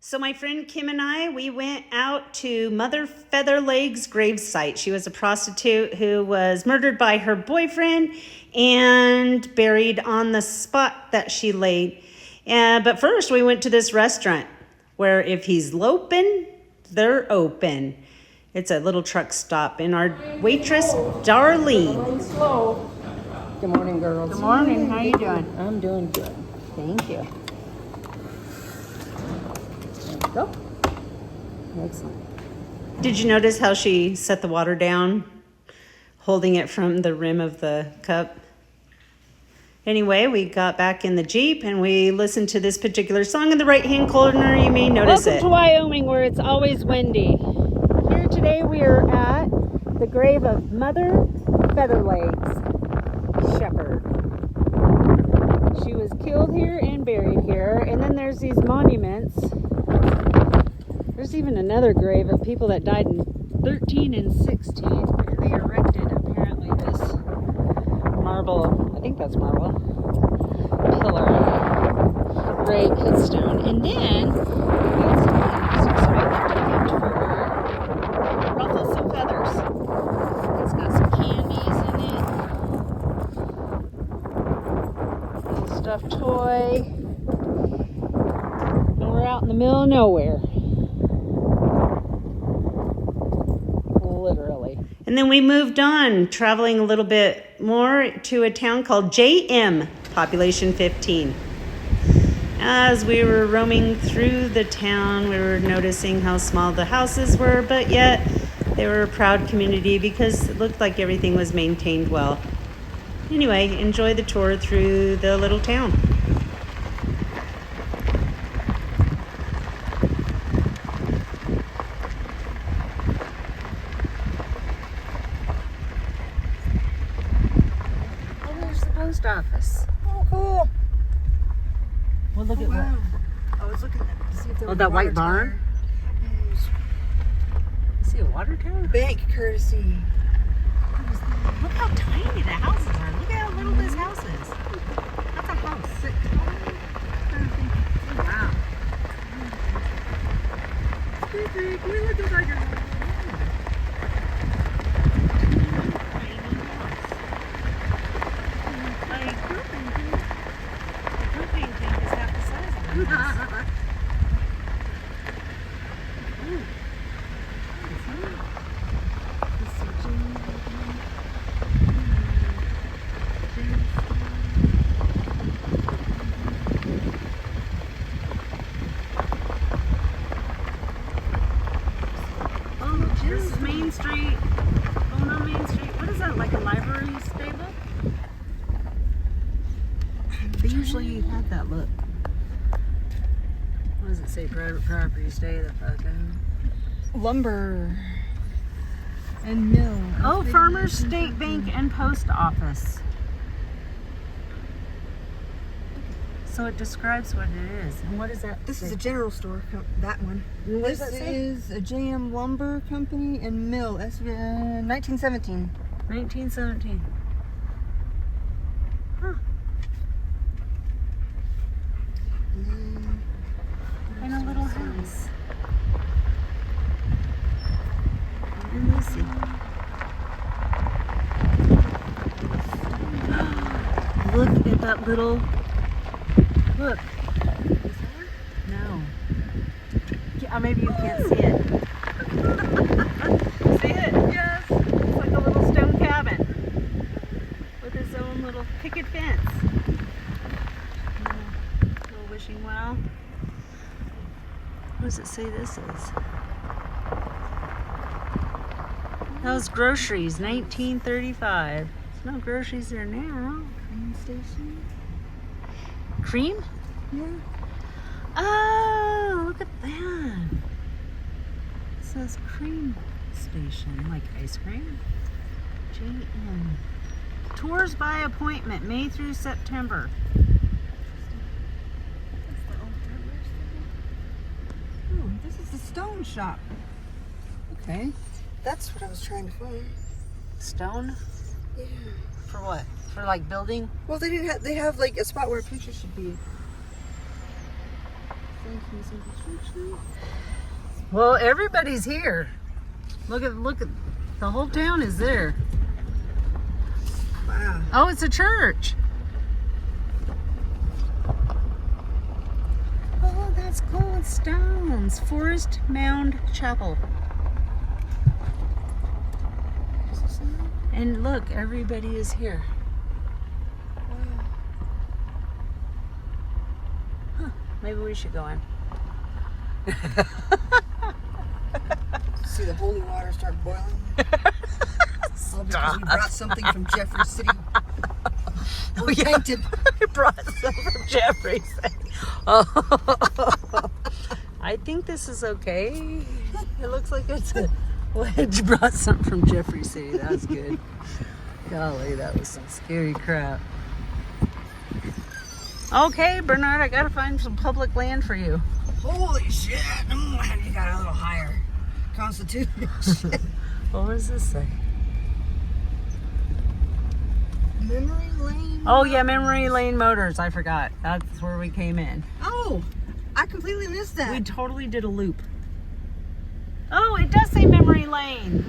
So my friend Kim and I, we went out to Mother Featherlegs' gravesite. She was a prostitute who was murdered by her boyfriend and buried on the spot that she laid. But first we went to this restaurant where if he's loping, they're open. It's a little truck stop, and our waitress, Darlene. Slow. Good morning, girls. Good morning. How you doing? I'm doing good. Thank you. There we go. Excellent. Did you notice how she set the water down, holding it from the rim of the cup? Anyway, we got back in the Jeep and we listened to this particular song in the right-hand corner. You may notice Welcome to Wyoming, where it's always windy. Here today we are at the grave of Mother Featherlegs Shepherd. She was killed here and buried here. And then there's these monuments. There's even another grave of people that died in 13 and 16. And they erected apparently this marble, I think that's marble, pillar, great headstone. And then we also have for ruffle some feathers. It's got some candies in it, a little stuffed toy, and we're out in the middle of nowhere. Literally. And then we moved on, traveling a little bit more to a town called Jay Em, population 15. As we were roaming through the town, we were noticing how small the houses were, but yet they were a proud community because it looked like everything was maintained well. Anyway, enjoy the tour through the little town. Post office. Oh, cool. Well, look at Wow. I was looking to see if there was that a white water barn? tower. that. See a water tower? Bank courtesy. Look how tiny the houses are. Look at how little this house is. That's a house. Wow. We look like a This is Main Street. Going on Main Street. What is that, like a library stable? They usually have that look. What does it say? Private property, stay the fuck out. lumber and mill. Oh, Farmers State Bank and Post Office. So it describes what it is. And what is that? This is a general store. That one. What does This that say? is a Jay Em Lumber Company and Mill. That's 1917. 1917. Huh. And a little house. And let's see. Look at that little. Look. No. Yeah, maybe you can't see it. See it? Yes. It's like a little stone cabin with its own little picket fence. Little wishing well. What does it say this is? Those groceries, 1935. There's no groceries there now. Train station. Cream? Yeah. Oh, look at that. It says cream station, like ice cream. J.M. Tours by appointment, May through September. That's the old hardware store. Oh, this is the stone shop. Okay. That's what I was trying to find. Stone? Yeah. For what? For like building? Well, they didn't have. They have like a spot where a picture should be. think he's in the church now. Well, everybody's here. Look at the whole town is there. Wow. Oh, it's a church. Oh, that's cool. It's stones. Forest Mound Chapel. And look, everybody is here. Huh, maybe we should go in. See the holy water start boiling? All because we brought something from Jeffrey City. Oh, yeah. Painted. I brought some from Jeffrey's. Oh. I think this is okay. It looks like it's a wedge. Brought something from Jeffrey City. That's good. Golly, that was some scary crap. Okay, Bernard, I gotta find some public land for you. Holy shit! You got a little higher. Constitution. What does this say? Memory Lane. Oh yeah, Memory Lane Motors. I forgot. That's where we came in. Oh, I completely missed that. We totally did a loop. Oh, it does say Memory Lane.